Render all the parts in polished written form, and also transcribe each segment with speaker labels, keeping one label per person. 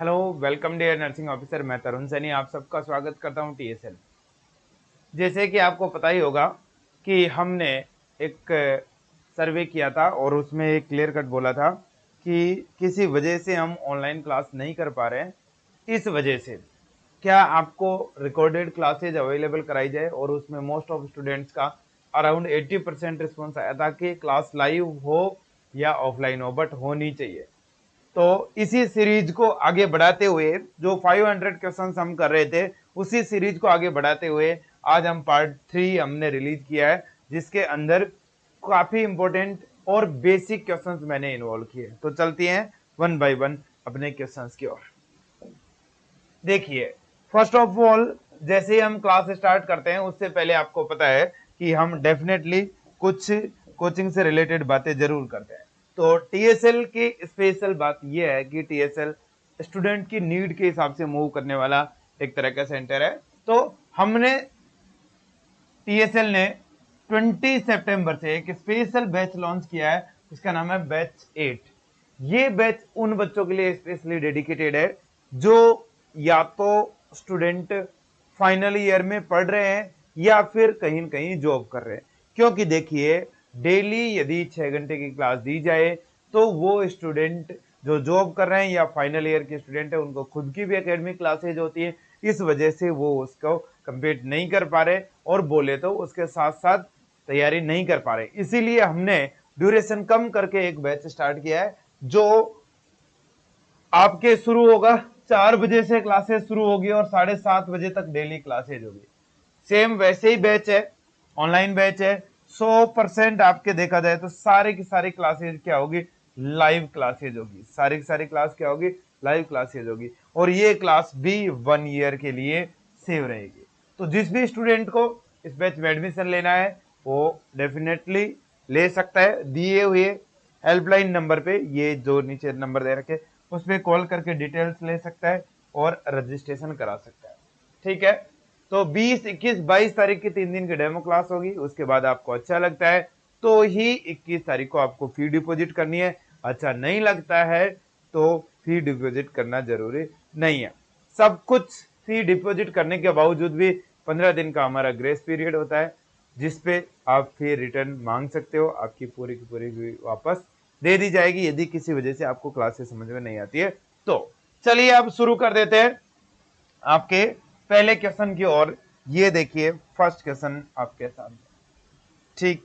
Speaker 1: Hello, welcome dear nursing officer. मैं तरुण सैनी आप सबका स्वागत करता हूं टीएसएल। जैसे कि आपको पता ही होगा कि हमने एक सर्वे किया था और उसमें एक क्लियर कट बोला था कि किसी वजह से हम ऑनलाइन क्लास नहीं कर पा रहे हैं। इस वजह से क्या आपको रिकॉर्डेड क्लासेज अवेलेबल कराई जाए, और उसमें मोस्ट ऑफ स्टूडेंट्स का अराउंड 80% रिस्पॉन्स आया था कि क्लास लाइव हो या ऑफलाइन हो, बट होनी चाहिए। तो इसी सीरीज को आगे बढ़ाते हुए जो 500 क्वेश्चंस हम कर रहे थे, उसी सीरीज को आगे बढ़ाते हुए आज हम पार्ट 3 हमने रिलीज किया है, जिसके अंदर काफी इंपॉर्टेंट और बेसिक क्वेश्चंस मैंने इन्वॉल्व किए। तो चलती हैं वन बाय वन अपने क्वेश्चंस की ओर। देखिए, फर्स्ट ऑफ ऑल, जैसे ही हम क्लास स्टार्ट करते हैं उससे पहले आपको पता है कि हम डेफिनेटली कुछ कोचिंग से रिलेटेड बातें जरूर करते हैं। तो टीएसएल की स्पेशल बात यह है कि टीएसएल स्टूडेंट की नीड के हिसाब से मूव करने वाला एक तरह का सेंटर है। तो हमने टीएसएल ने 20 सितंबर से एक स्पेशल बैच लॉन्च किया है, उसका नाम है बैच 8। ये बैच उन बच्चों के लिए स्पेशली डेडिकेटेड है जो या तो स्टूडेंट फाइनल ईयर में पढ़ रहे हैं या फिर कहीं न कहीं जॉब कर रहे हैं। क्योंकि देखिए, डेली यदि 6 घंटे की क्लास दी जाए तो वो स्टूडेंट जो जॉब कर रहे हैं या फाइनल ईयर के स्टूडेंट है, उनको खुद की भी एकेडमिक क्लासेज होती है। इस वजह से वो उसको कंप्लीट नहीं कर पा रहे, और बोले तो उसके साथ साथ तैयारी नहीं कर पा रहे। इसीलिए हमने ड्यूरेशन कम करके एक बैच स्टार्ट किया है, जो आपके शुरू होगा 4 बजे से क्लासेस शुरू होगी और 7:30 बजे तक डेली क्लासेज होगी। सेम वैसे ही बैच है, ऑनलाइन बैच है। 100% आपके देखा जाए तो सारे की सारी क्लासेज क्या होगी, लाइव क्लासेज होगी। सारी की सारी क्लास क्या होगी, लाइव क्लासेज होगी। और ये क्लास भी 1 ईयर के लिए सेव रहेगी। तो जिस भी स्टूडेंट को इस बैच में एडमिशन लेना है वो डेफिनेटली ले सकता है। दिए हुए हेल्पलाइन नंबर पे, ये जो नीचे नंबर दे रखे, उस पर कॉल करके डिटेल्स ले सकता है और रजिस्ट्रेशन करा सकता है। ठीक है। तो 20, 21, 22 तारीख की 3 दिन की डेमो क्लास होगी। उसके बाद आपको अच्छा लगता है तो ही 21 तारीख को आपको फी डिपॉजिट करनी है। अच्छा नहीं लगता है तो फी डिपॉजिट करना जरूरी नहीं है। सब कुछ फी डिपॉजिट करने के बावजूद भी 15 दिन का हमारा ग्रेस पीरियड होता है, जिसपे आप फी रिटर्न मांग सकते हो। आपकी पूरी की पूरी फी वापस दे दी जाएगी यदि किसी वजह से आपको क्लासेस समझ में नहीं आती है तो। चलिए अब शुरू कर देते हैं आपके पहले क्वेश्चन की ओर। ये देखिए, फर्स्ट क्वेश्चन आपके सामने। ठीक,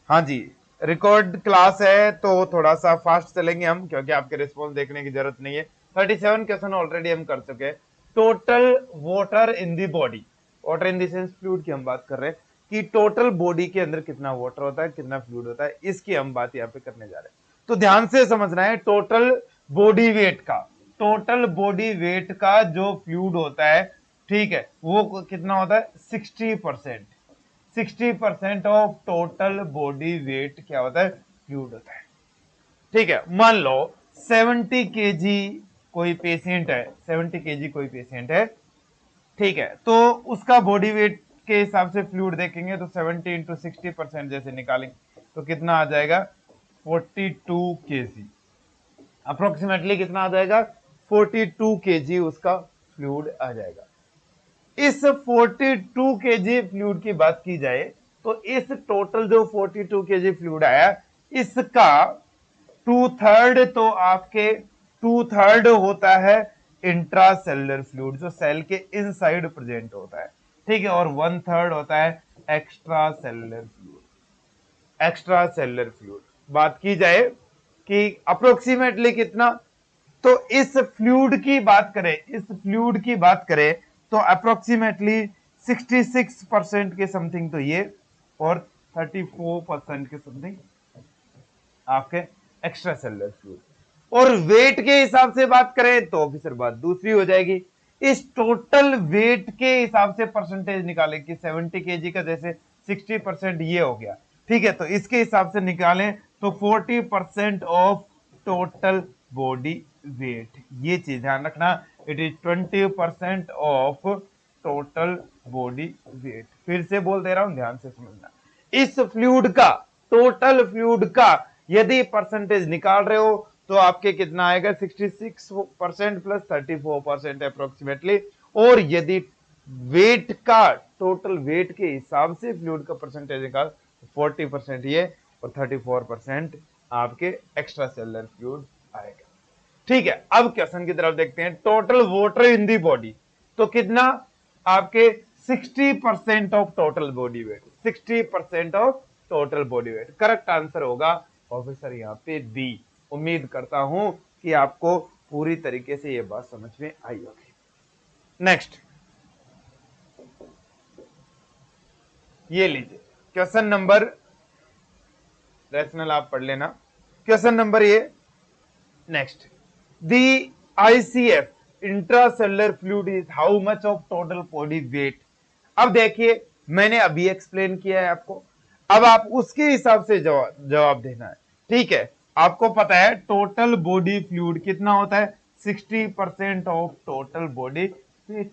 Speaker 1: हाँ जी, रिकॉर्ड क्लास है तो थोड़ा सा फास्ट चलेंगे हम, क्योंकि आपके रिस्पॉन्स देखने की जरूरत नहीं है। 37 क्वेश्चन ऑलरेडी हम कर चुके हैं। Total water in the body, water in the sense fluid की हम बात कर रहे हैं कि टोटल बॉडी के अंदर कितना वाटर होता है, कितना फ्लूइड होता है, इसकी हम बात यहाँ पे करने जा रहे हैं। तो ध्यान से समझना है, टोटल बॉडी वेट का, टोटल बॉडी वेट का जो फ्लूइड होता है, ठीक है, वो कितना होता है, 60%। 60% ऑफ टोटल बॉडी वेट क्या होता है, फ्लूइड होता है। ठीक है, मान लो 70 केजी कोई पेशेंट है, 70 केजी कोई पेशेंट है, ठीक है, तो उसका बॉडी वेट के हिसाब से फ्लूइड देखेंगे तो 70 इंटू 60% जैसे निकालेंगे तो कितना आ जाएगा, 42 केजी। अप्रोक्सीमेटली कितना आ जाएगा, 42 केजी उसका फ्लूइड आ जाएगा। इस 42 केजी फ्लूइड की बात की जाए तो इस टोटल जो 42 केजी फ्लूइड आया, इसका 2/3 तो आपके 2/3 होता है इंट्रासेलुलर फ्लूइड, जो सेल के इनसाइड प्रेजेंट होता है। ठीक है, और 1/3 होता है extra cellular fluid. Extra cellular fluid बात की जाए कि अप्रोक्सीमेटली कितना, तो इस फ्लूइड की बात करें, इस फ्लूइड की बात करें तो अप्रोक्सीमेटली 66% के समथिंग तो ये, और 34% के समथिंग आपके एक्स्ट्रा सेलुलर फ्लूइड। और वेट के हिसाब से बात करें तो ऑफिसर बात दूसरी हो जाएगी। इस टोटल वेट के हिसाब से परसेंटेज निकालें कि 70 केजी का जैसे 60% ये हो गया, ठीक है, तो इसके हिसाब से निकालें तो 40% ऑफ टोटल बॉडी वेट। ये चीज ध्यान रखना, it is 20% of total body weight. फिर से बोल दे रहा हूं, ध्यान से समझना। इस फ्लूइड का, टोटल फ्लूइड का यदि परसेंटेज निकाल रहे हो तो आपके कितना आएगा 66% प्लस 34% अप्रोक्सीमेटली। और यदि वेट का टोटल वेट के हिसाब से फ्लूइड का परसेंटेज निकाल 40% ये और 34% आपके एक्स्ट्रा सेलुलर फ्लूइड आएगा। ठीक है, अब क्वेश्चन की तरफ देखते हैं। Total water in the body, तो कितना आपके 60% of total body weight, 60% of total body weight. Correct answer होगा ऑफिसर यहाँ पे बी। उम्मीद करता हूं कि आपको पूरी तरीके से ये बात समझ में आई होगी। नेक्स्ट, ये लीजिए क्वेश्चन नंबर, रैशनल आप पढ़ लेना। क्वेश्चन नंबर ये next, the ICF intracellular fluid is how much of total body weight. अब देखिए मैंने अभी एक्सप्लेन किया है आपको, अब आप उसके हिसाब से जवाब देना है। ठीक है, आपको पता है टोटल बॉडी फ्लूइड कितना होता है 60% ऑफ टोटल बॉडी वेट।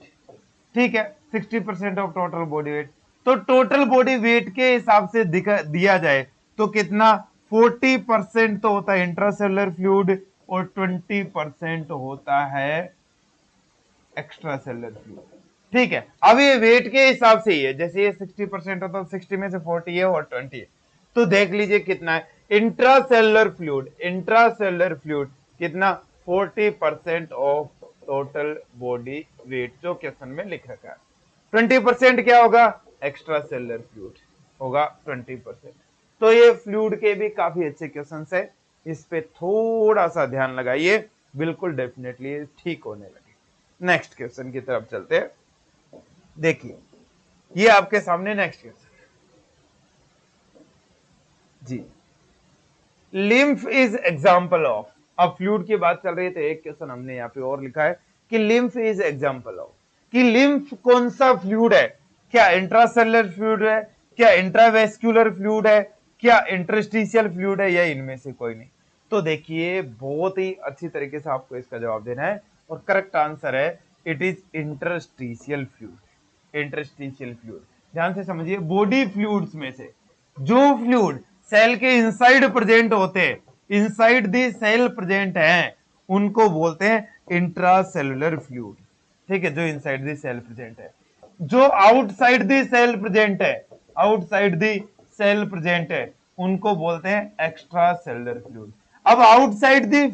Speaker 1: ठीक है, 60% ऑफ टोटल बॉडी वेट। तो टोटल बॉडी वेट के हिसाब से दिया जाए तो कितना 40% तो होता है इंट्रासेलुलर फ्लूइड और 20% होता है एक्स्ट्रा सेलुलर फ्लूइड। ठीक है, अब ये वेट के हिसाब से ही है, जैसे ये 60% होता है 60 में से 40 है और 20 है। तो देख लीजिए कितना है इंट्रासेलुलर फ्लूइड, इंट्रासेलुलर फ्लूइड कितना 40% ऑफ टोटल बॉडी वेट जो क्वेश्चन में लिख रखा है। 20% क्या होगा एक्स्ट्रा सेलुलर फ्लूइड होगा 20%। तो ये फ्लूइड के भी काफी अच्छे क्वेश्चन है, इस पे थोड़ा सा ध्यान लगाइए, बिल्कुल डेफिनेटली ठीक होने लगे। नेक्स्ट क्वेश्चन की तरफ चलते हैं। देखिए ये आपके सामने नेक्स्ट क्वेश्चन जी, लिम्फ इज एग्जाम्पल ऑफ। अब फ्लूइड की बात चल रही है तो एक क्वेश्चन हमने यहाँ पे और लिखा है कि लिम्फ इज एग्जाम्पल ऑफ, कि लिम्फ कौन सा फ्लूइड है, क्या इंट्रासेलुलर फ्लूइड है, क्या इंट्रावेस्कुलर फ्लूइड है, क्या इंटरस्टिशियल फ्लूइड है, या इनमें से कोई नहीं। तो देखिए बहुत ही अच्छी तरीके से आपको इसका जवाब देना है और करेक्ट आंसर है it is interstitial fluid. Interstitial fluid, ध्यान से समझिए, बॉडी फ्लूइड्स में से जो फ्लूइड सेल के इनसाइड प्रेजेंट होते हैं, इनसाइड दी सेल प्रेजेंट हैं, उनको बोलते हैं इंट्रासेलुलर फ्लूइड। ठीक है, जो इनसाइड दी सेल प्रेजेंट है। जो आउटसाइड दी सेल प्रेजेंट है, आउटसाइड दी सेल प्रेजेंट है, उनको बोलते हैं एक्स्ट्रा सेलुलर फ्लूइड। अब आउटसाइड दी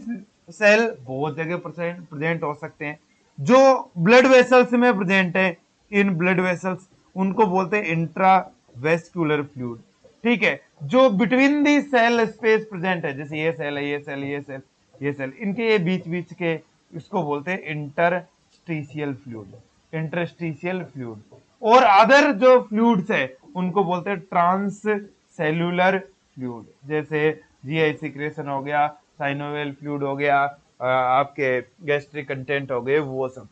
Speaker 1: सेल बहुत जगह प्रेजेंट हो सकते हैं, जो ब्लड वेसल्स में प्रेजेंट है, इन ब्लड वेसल्स, उनको बोलते हैं इंट्रावेस्कुलर फ्लूइड। ठीक है, जो between the cell space present है, जैसे ये सेल है, ये सेल, ये सेल, ये सेल, इनके ये बीच बीच के, इसको बोलते हैं इंटरस्टिशियल फ्लूइड, इंटरस्टिशियल फ्लूइड। और अदर जो फ्लूइड्स है उनको बोलते हैं ट्रांस सेलुलर फ्लूइड, जैसे जीआई सिक्रेशन हो गया, साइनोवियल फ्लूइड हो गया, आपके गैस्ट्रिक कंटेंट हो गए, वो सब।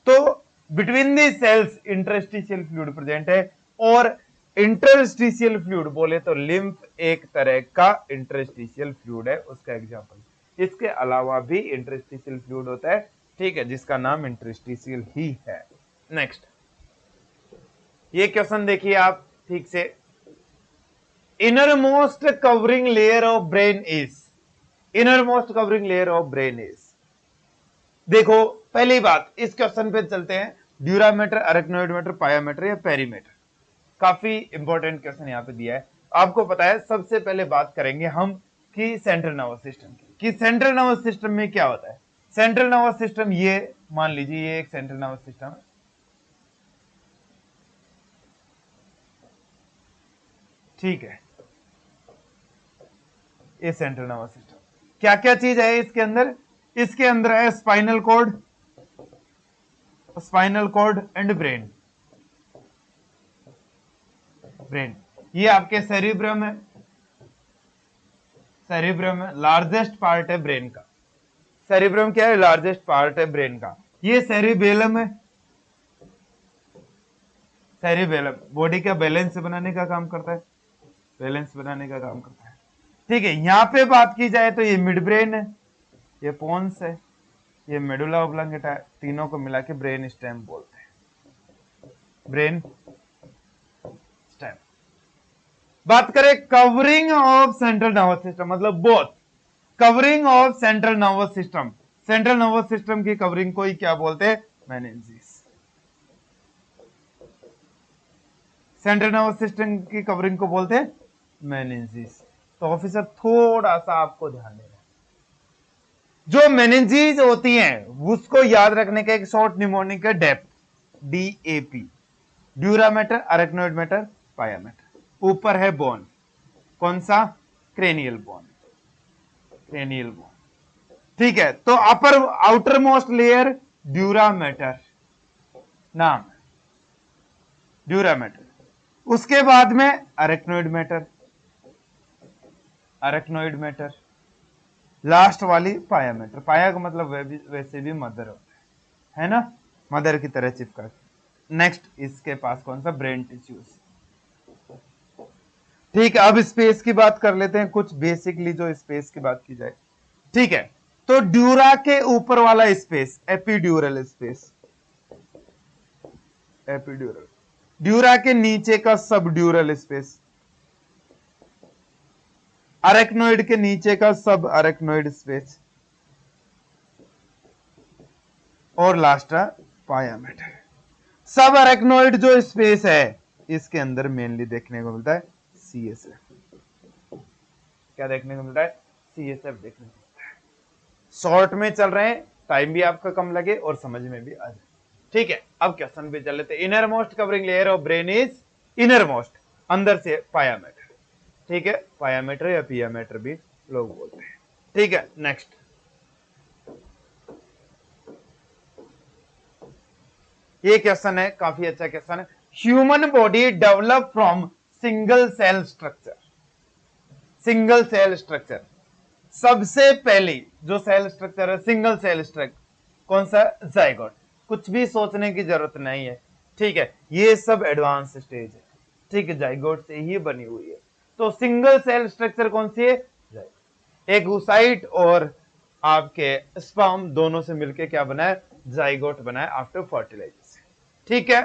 Speaker 1: तो between the cells interstitial fluid present है। और इंटरस्टिशियल फ्लूइड बोले तो लिम्फ एक तरह का इंटरस्टिशियल फ्लूइड है, उसका एग्जांपल। इसके अलावा भी इंटरस्टिशियल फ्लूइड होता है, ठीक है, जिसका नाम इंटरस्टिशियल ही है। नेक्स्ट, ये क्वेश्चन देखिए आप ठीक से, inner most covering layer of brain is, inner most covering layer of brain is. देखो पहली बात, इस क्वेश्चन पे चलते हैं, ड्यूरामीटर, अरेक्नोइडमीटर, पायामीटर या पेरीमीटर। काफी इंपॉर्टेंट क्वेश्चन यहाँ पे दिया है। आपको पता है सबसे पहले बात करेंगे हम कि सेंट्रल नर्वस सिस्टम की, कि सेंट्रल नर्वस सिस्टम में क्या होता है। सेंट्रल नर्वस सिस्टम, ये मान लीजिए ये एक सेंट्रल नर्वस सिस्टम है, ठीक है, ये सेंट्रल नर्वस सिस्टम। क्या क्या चीज है इसके अंदर, इसके अंदर है spinal cord, spinal cord and brain. Brain, ये आपके सेरिब्रम है, सेरिब्रम है, लार्जेस्ट पार्ट है ब्रेन का। सेरिब्रम क्या है, लार्जेस्ट पार्ट है ब्रेन का। ये सेरिबेलम है, सेरिबेलम बॉडी का बैलेंस बनाने का काम करता है, बैलेंस बनाने का काम करता है। ठीक है, यहां पे बात की जाए तो ये मिड ब्रेन है, ये पोन्स है, ये मेडुला ऑब्लांगेटा है, तीनों को मिला के ब्रेन स्टेम बोलते हैं, ब्रेन स्टेम। बात करें covering of central nervous system, मतलब both, covering of central nervous system, central nervous system की कवरिंग को ही क्या बोलते हैं? मेनिंजेस। सेंट्रल नर्वस सिस्टम की कवरिंग को बोलते हैं मेनिंजेस। तो ऑफिसर थोड़ा सा आपको ध्यान देना, जो मेनिंजेस होती हैं उसको याद रखने का एक शॉर्ट निमोनिक है depth, DAP, dura mater, arachnoid mater, pia mater. ऊपर है बोन, कौन सा? Cranial bone, cranial bone. ठीक है, तो upper outer most layer dura mater, नाम ड्यूरामेटर। उसके बाद में arachnoid mater, arachnoid mater. Last वाली पायामेटर, पाया का मतलब वैसे भी मदर होता है ना, मदर की तरह चिपका। नेक्स्ट इसके पास कौन सा? Brain tissues. ठीक है, अब स्पेस की बात कर लेते हैं, कुछ बेसिकली जो स्पेस की बात की जाए। ठीक है, तो ड्यूरा के ऊपर वाला space epidural space, epidural. Dura के नीचे का सब ड्यूरल स्पेस, अरेक्नोइड के नीचे का सब अरेक्नोइड स्पेस, और लास्ट पायामेटर। सब अरेक्नोइड जो स्पेस है इसके अंदर मेनली देखने को मिलता है CSF। क्या देखने को मिलता है? CSF देखने को मिलता है। शॉर्ट में चल रहे हैं, टाइम भी आपका कम लगे और समझ में भी आ जाए। ठीक है, अब क्वेश्चन पे चल लेते हैं। Inner most covering layer of brain is inner most, अंदर से पायामेटर। ठीक है, पायामेटर या पियामेटर भी लोग बोलते हैं। ठीक है, नेक्स्ट ये क्वेश्चन है, काफी अच्छा क्वेश्चन है। Human body develop from single cell structure, single cell structure. सबसे पहली जो सेल स्ट्रक्चर है सिंगल सेल स्ट्रक्चर, कौन सा? जाइगोट। कुछ भी सोचने की जरूरत नहीं है। ठीक है, ये सब एडवांस स्टेज है। ठीक है, जाइगोट से ही बनी हुई है। तो सिंगल सेल स्ट्रक्चर कौन सी है? जाइगोट। एक oocyte और आपके स्पर्म दोनों से मिलकर क्या बना है? जाइगोट बना है आफ्टर फर्टिलाइजेशन। ठीक है,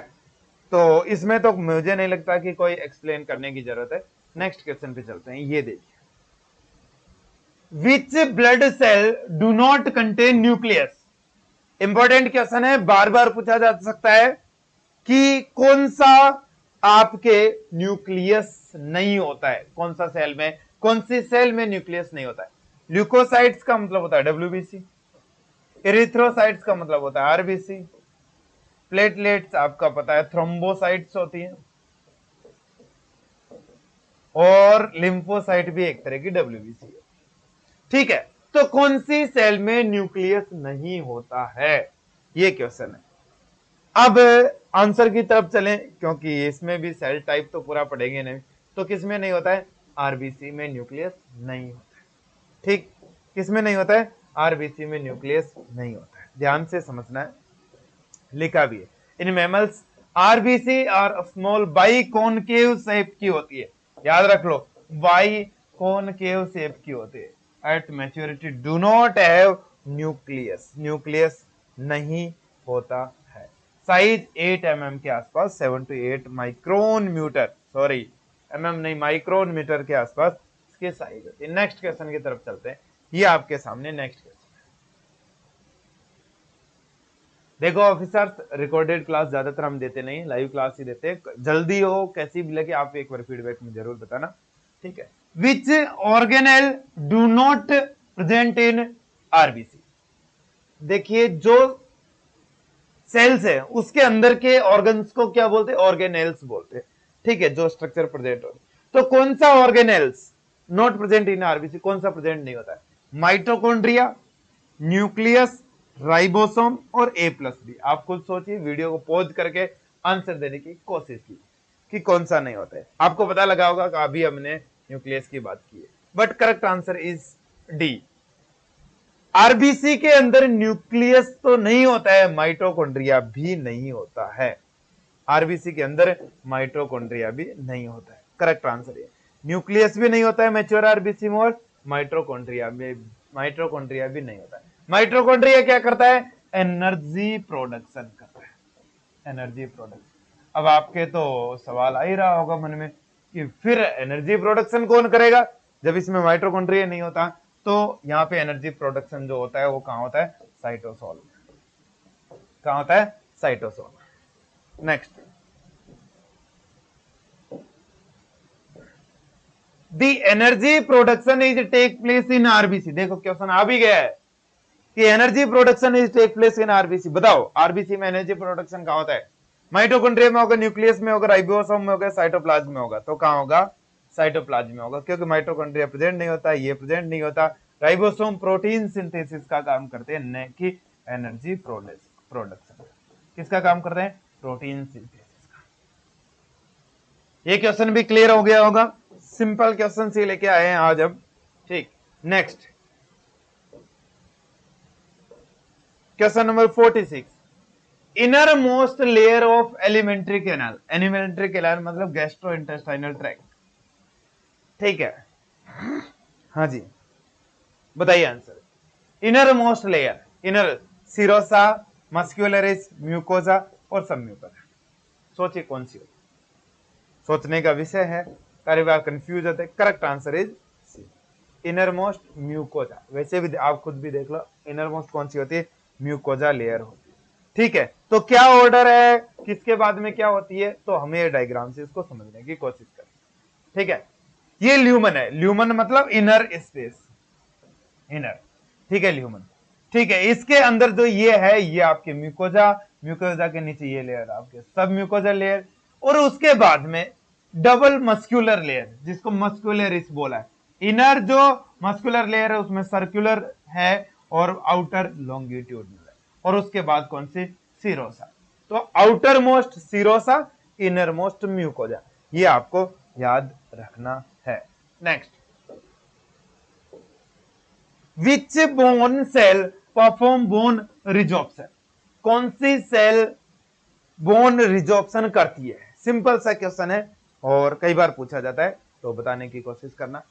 Speaker 1: तो इसमें तो मुझे नहीं लगता कि कोई एक्सप्लेन करने की जरूरत है। नेक्स्ट क्वेश्चन पे चलते हैं। ये देखिए, which blood cell do not contain nucleus. Important question है, बार बार पूछा जा सकता है कि कौन सा आपके न्यूक्लियस नहीं होता है, कौन सा सेल में, कौन सी सेल में न्यूक्लियस नहीं होता है। ल्यूकोसाइट्स का मतलब होता है WBC, एरिथ्रोसाइट्स का मतलब होता है RBC, प्लेटलेट्स आपका पता है थ्रोम्बोसाइट्स होती है, और लिम्फोसाइट भी एक तरह की WBC है। ठीक है, तो कौन सी सेल में न्यूक्लियस नहीं होता है, ये क्वेश्चन है। अब आंसर की तरफ चलें, क्योंकि इसमें भी सेल टाइप तो पूरा पढ़ेंगे नहीं। तो किसमें नहीं होता है? RBC में न्यूक्लियस नहीं होता है। ठीक, किसमें नहीं होता है? RBC में न्यूक्लियस नहीं होता है। ध्यान से समझना है, लिखा भी है। इन मैमल्स RBC और स्मॉल बाई कॉनकेव शेप की होती है। याद रख लो, बाई कॉनकेव शेप की होती है। At maturity do not have nucleus, nucleus नहीं होता है। साइज 8 mm के आसपास, 7 to 8 micron metre, sorry mm नहीं, माइक्रोन मीटर के आसपास इसके साइज होती है। नेक्स्ट क्वेश्चन की तरफ चलते हैं। ये आपके सामने नेक्स्ट क्वेश्चन। देखो ऑफिसर्स, रिकॉर्डेड क्लास ज्यादातर हम देते नहीं, लाइव क्लास ही देते हैं। जल्दी हो कैसी भी लगे आप एक बार फीडबैक में जरूर बताना। ठीक है, विच organelle do not present in RBC। देखिए, जो सेल्स है उसके अंदर के ऑर्गन्स को क्या बोलते हैं? ऑर्गेनेल्स बोलते हैं। ठीक है, जो स्ट्रक्चर प्रेजेंट हो, तो कौन सा organelles not present in RBC, कौन सा प्रेजेंट नहीं होता है? माइटोकॉन्ड्रिया, न्यूक्लियस, राइबोसोम और A+B। आप खुद सोचिए, वीडियो को पॉज करके आंसर देने की कोशिश की कि कौन सा नहीं होता है। आपको पता लगा होगा कि अभी हमने न्यूक्लियस की बात की है, but correct answer is D। RBC के अंदर न्यूक्लियस तो नहीं होता है, माइटोकॉन्ड्रिया भी नहीं होता है। RBC के अंदर माइटोकॉन्ड्रिया भी नहीं होता है। करेक्ट आंसर है, न्यूक्लियस भी नहीं होता है मैच्योर RBC में, और माइटोकॉन्ड्रिया भी नहीं होता है। माइटोकॉन्ड्रिया क्या करता है? एनर्जी प्रोडक्शन करता है, एनर्जी प्रोडक्शन। अब आपके तो सवाल आ ही रहा होगा मन में कि फिर एनर्जी प्रोडक्शन कौन करेगा जब इसमें माइटोकॉन्ड्रिया नहीं होता? तो यहाँ पे एनर्जी प्रोडक्शन जो होता है वो कहाँ होता है, साइटोसोल। कहाँ होता है, cytosol. Next, the energy production is take place in RBC. देखो क्वेश्चन आ भी गया है कि energy production is take place in RBC. बताओ आरबीसी में एनर्जी प्रोडक्शन कहाँ होता है? माइटोकॉन्ड्रिया में होगा, न्यूक्लियस में होगा, राइबोसोम में होगा, साइटोप्लाज्म में होगा। तो कहाँ होगा, साइटोप्लाज्म में होगा, क्योंकि माइटोकॉन्ड्रिया प्रेजेंट नहीं होता, ये प्रेजेंट नहीं होता। राइबोसोम प्रोटीन सिंथेसिस का काम करते हैं, न कि एनर्जी प्रोडक्शन। किसका काम कर रहे हैं? प्रोटीन सिंथेसिस का। ये क्वेश्चन भी क्लियर हो गया होगा, सिंपल क्वेश्चन से लेके आए हैं आज हम। ठीक, next question number 46, inner most layer of alimentary canal. Alimentary canal मतलब गैस्ट्रो इंटेस्टाइनल ट्रैक्ट। ठीक है, हाँ जी, बताइए answer. Inner most layer, inner serosa, muscularis, mucosa और सब म्यूकोजा। सोचिए कौन सी हो, सोचने का विषय है, कई बार कंफ्यूज होते। Correct answer is C, inner most mucosa. वैसे भी आप खुद भी देख लो, इनर मोस्ट कौन सी होती है, म्यूकोजा लेयर होती है। ठीक है, तो क्या ऑर्डर है, किसके बाद में क्या होती है, तो हमें डायग्राम से इसको समझने की कोशिश करें। ठीक है, ये ल्यूमन है, ल्यूमन मतलब इनर स्पेस, इनर। ठीक है, ल्यूमन। ठीक है, इसके अंदर जो ये है, ये आपके म्यूकोजा, म्यूकोजा के नीचे ये लेयर आपके सब म्यूकोजा लेयर, और उसके बाद में डबल मस्कुलर लेयर, जिसको मस्कुलरिस बोला है। इनर जो मस्कुलर लेयर है उसमें सर्कुलर है और आउटर लॉन्गिट्यूडनल है, और उसके बाद कौन सी, सिरोसा। तो outer most serosa, inner most mucosa, ये आपको याद रखना है। Next, which bone cell perform bone resorption. कौन सी सेल बोन रिजॉर्प्शन करती है? सिंपल सा क्वेश्चन है और कई बार पूछा जाता है, तो बताने की कोशिश करना।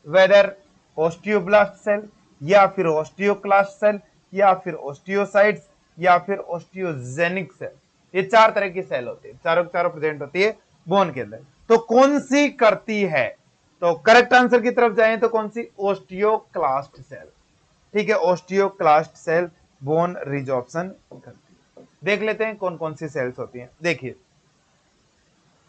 Speaker 1: वेदर ओस्टियोब्लास्ट सेल, या फिर ओस्टियोक्लास्ट सेल, या फिर ओस्टियोसाइट्स, या फिर ओस्टियोजेनिक सेल। ये चार तरह की सेल होती है, चारों चारों प्रेजेंट होती है बोन के अंदर। तो कौन सी करती है? तो करेक्ट आंसर की तरफ जाएं तो कौन सी, ओस्टियोक्लास्ट सेल। ठीक है, ओस्टियोक्लास्ट सेल बोन रिजॉर्प्शन करती है। देख लेते हैं कौन कौन सी सेल्स होती हैं। देखिए,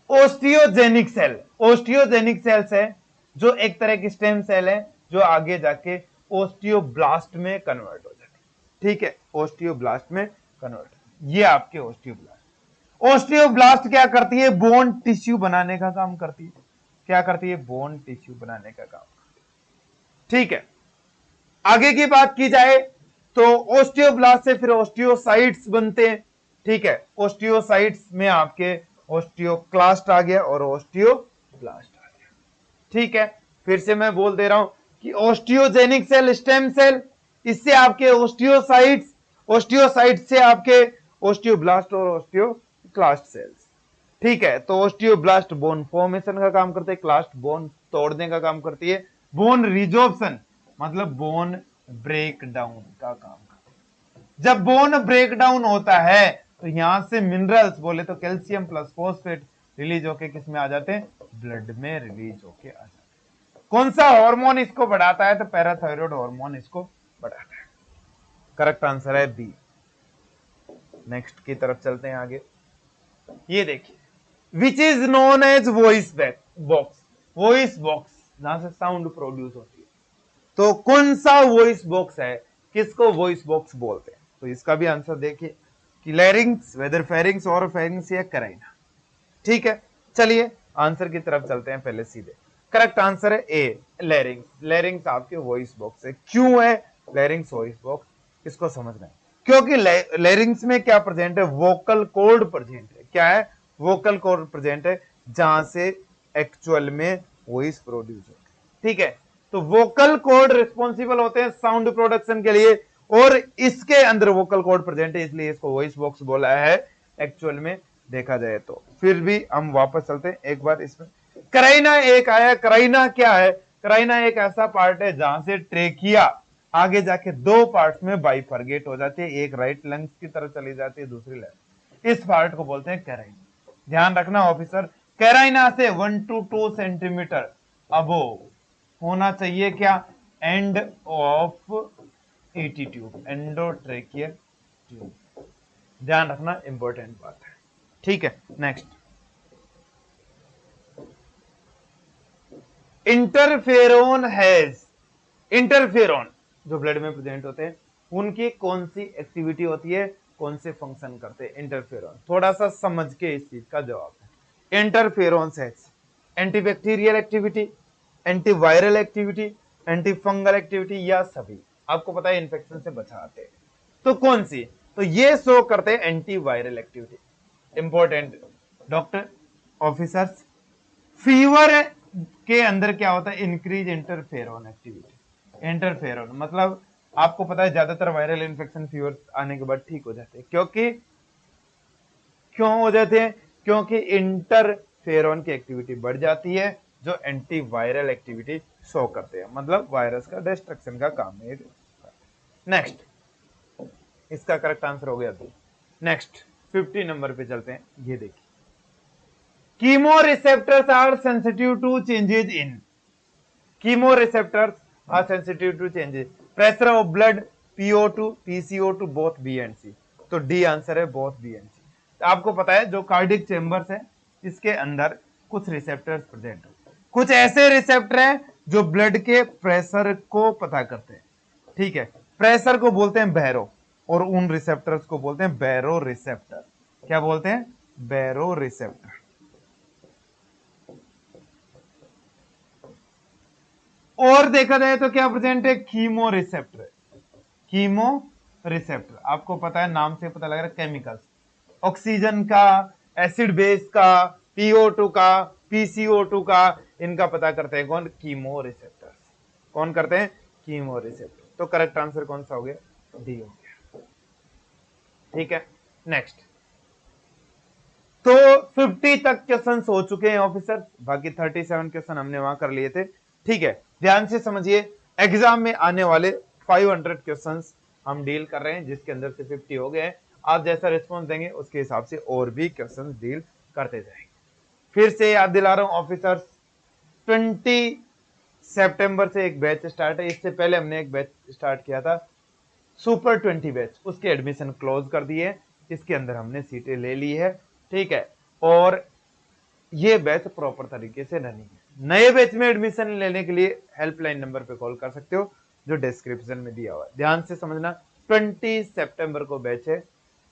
Speaker 1: ओस्टियोजेनिक सेल, ओस्टियोजेनिक सेल्स है जो एक तरह की स्टेम सेल है जो आगे जाके ओस्टियोब्लास्ट में कन्वर्ट हो जाती है। ठीक है, ओस्टियोब्लास्ट में कन्वर्ट, ये आपके ओस्टियोब्लास्ट। ओस्टियोब्लास्ट क्या करती है, बोन टिश्यू बनाने का काम करती है। क्या करती है, बोन टिश्यू बनाने का काम। ठीक है, आगे की बात की जाए तो ओस्टियोब्लास्ट से फिर ओस्टियोसाइट्स बनते हैं। ठीक है, ओस्टियोसाइट्स में आपके ओस्टियोक्लास्ट आ गया और ओस्टियोब्लास्ट आ गया। ठीक है, फिर से मैं बोल दे रहा हूं कि ओस्टियोजेनिक सेल स्टेम सेल, इससे आपके ओस्टियोसाइट्स, ओस्टियोसाइट्स से आपके ओस्टियोब्लास्ट और ओस्टियोक्लास्ट सेल्स। ठीक है, तो ओस्टियोब्लास्ट बोन फॉर्मेशन का काम करते हैं, क्लास्ट बोन तोड़ने का काम करती है, बोन रिजॉर्प्शन मतलब बोन ब्रेक डाउन का काम करती है। जब बोन ब्रेक डाउन होता है तो यहां से मिनरल्स बोले तो कैल्शियम प्लस फॉस्फेट रिलीज होके किस में आ जाते हैं, ब्लड में रिलीज होके आ जाते हैं। कौन सा हार्मोन इसको बढ़ाता है, तो पैराथायराइड हार्मोन इसको बढ़ाता है। करेक्ट आंसर है बी। नेक्स्ट की तरफ चलते हैं आगे। ये देखिए, which is known as voice box, voice box जहां से साउंड प्रोड्यूस होती है। तो कौन सा वॉइस बॉक्स है, किसको वॉइस बॉक्स बोलते हैं? तो इसका भी आंसर देखिए कि लैरिंग्स, वेदर फेरिंग्स और फेरिंग्स या कराइना। ठीक है, चलिए आंसर की तरफ चलते हैं पहले सीधे। करेक्ट आंसर है ए, लैरिंग्स। लैरिंग्स आपके वॉइस बॉक्स है। क्यों है लैरिंग्स वॉइस बॉक्स, इसको समझना है। क्योंकि लैरिंग्स में क्या प्रेजेंट है, वोकल कॉर्ड प्रेजेंट है। क्या है, वोकल कॉर्ड प्रेजेंट है, जहां से एक्चुअल में वॉइस प्रोड्यूस होती है। ठीक है, तो वोकल कॉर्ड रिस्पॉन्सिबल होते हैं साउंड प्रोडक्शन के लिए, और इसके अंदर वोकल कॉर्ड प्रेजेंट है, इसलिए इसको वॉइस बॉक्स बोला है एक्चुअल में देखा जाए तो। फिर भी हम वापस चलते हैं एक बार इसमें। कराइना एक आया, कराइना क्या है, कराइना एक ऐसा पार्ट है जहां से ट्रेकिया आगे जाके दो पार्ट्स में बाइफरगेट हो जाती है, एक राइट लंग्स की तरफ चली जाती है, दूसरी लेफ्ट। इस पार्ट को बोलते हैं कैराइना। ध्यान रखना ऑफिसर, कैराइना से 1 to 2 सेंटीमीटर अबोव होना चाहिए क्या, end of ET tube, endotracheal tube, ध्यान रखना, इंपॉर्टेंट बात है। ठीक है, नेक्स्ट, इंटरफेरोन हैज, इंटरफेरोन जो ब्लड में प्रेजेंट होते हैं उनकी कौन सी एक्टिविटी होती है, कौन से फंक्शन करते हैं इंटरफेरोन, थोड़ा सा समझ के इस चीज का जवाब है। Interferon has antibacterial activity, antiviral activity, anti fungal activity, या सभी। आपको पता है इन्फेक्शन से बचाते हैं, तो कौन सी, तो ये शो करते हैं antiviral activity. Important doctor officers, fever के अंदर क्या होता है, इंक्रीज इंटरफेरोन एक्टिविटी। इंटरफेरोन मतलब आपको पता है ज्यादातर वायरल इन्फेक्शन फीवर आने के बाद ठीक हो जाते हैं, क्योंकि क्यों हो जाते हैं, क्योंकि इंटरफेरोन की एक्टिविटी बढ़ जाती है जो एंटीवायरल एक्टिविटी शो करते हैं, मतलब वायरस का डिस्ट्रक्शन का काम है। नेक्स्ट, इसका करेक्ट आंसर हो गया दो। नेक्स्ट 50 नंबर पे चलते हैं, ये देखिए, chemoreceptors are sensitive to changes in, chemoreceptors are sensitive to changes, pressure of blood, PO2, PCO2, both B and C, तो डी आंसर है, both B and C। तो आपको पता है जो कार्डिक चेंबर्स है इसके अंदर कुछ रिसेप्टर्स प्रेजेंट होते हैं, कुछ ऐसे रिसेप्टर हैं जो ब्लड के प्रेशर को पता करते हैं। ठीक है, प्रेशर को बोलते हैं बैरो, और उन रिसेप्टर्स को बोलते हैं बैरो रिसेप्टर। क्या बोलते हैं, बैरो रिसेप्टर। और देखा जाए तो क्या प्रेजेंट है, कीमो रिसेप्टर। कीमो रिसेप्टर आपको पता है, नाम से पता लग रहा है, केमिकल्स, ऑक्सीजन का, एसिड बेस का, PO2 का, PCO2 का, इनका पता करते हैं कौन, कीमो रिसेप्टर्स। कौन करते हैं, कीमो रिसेप्टर। तो करेक्ट आंसर कौन सा हो गया, डी हो गया। ठीक है, नेक्स्ट, तो 50 तक क्वेश्चन हो चुके हैं ऑफिसर, बाकी 37 क्वेश्चन हमने वहां कर लिए थे। ठीक है, ध्यान से समझिए, एग्जाम में आने वाले 500 क्वेश्चंस हम डील कर रहे हैं, जिसके अंदर से 50 हो गए। आप जैसा रिस्पॉन्स देंगे उसके हिसाब से और भी क्वेश्चंस डील करते जाएंगे। फिर से याद दिला रहा हूं ऑफिसर्स, 20 सितंबर से एक बैच स्टार्ट है। इससे पहले हमने एक बैच स्टार्ट किया था सुपर 20 बैच, उसके एडमिशन क्लोज कर दिए, इसके अंदर हमने सीटें ले ली है। ठीक है, और ये बैच प्रॉपर तरीके से रनिंग है। नए बैच में एडमिशन लेने के लिए हेल्पलाइन नंबर पे कॉल कर सकते हो जो डिस्क्रिप्शन में दिया हुआ है। ध्यान से समझना, 20 सितंबर को बैच है,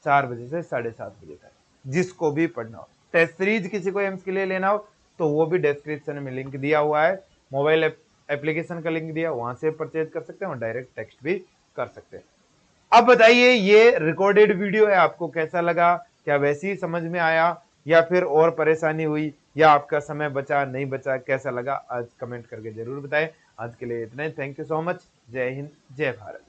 Speaker 1: 4 बजे से 7:30 बजे तक। जिसको भी पढ़ना हो, टेस्ट सीरीज किसी को एम्स के लिए लेना हो तो वो भी डिस्क्रिप्शन में लिंक दिया हुआ है, मोबाइल एप्लीकेशन का लिंक दिया, वहां से परचेज कर सकते हैं और डायरेक्ट टेक्स्ट भी कर सकते हैं। अब बताइए, ये रिकॉर्डेड वीडियो है, आपको कैसा लगा, क्या वैसे ही समझ में आया या फिर और परेशानी हुई, या आपका समय बचा नहीं बचा, कैसा लगा आज कमेंट करके जरूर बताएं। आज के लिए इतना ही, थैंक यू सो मच, जय हिंद जय भारत।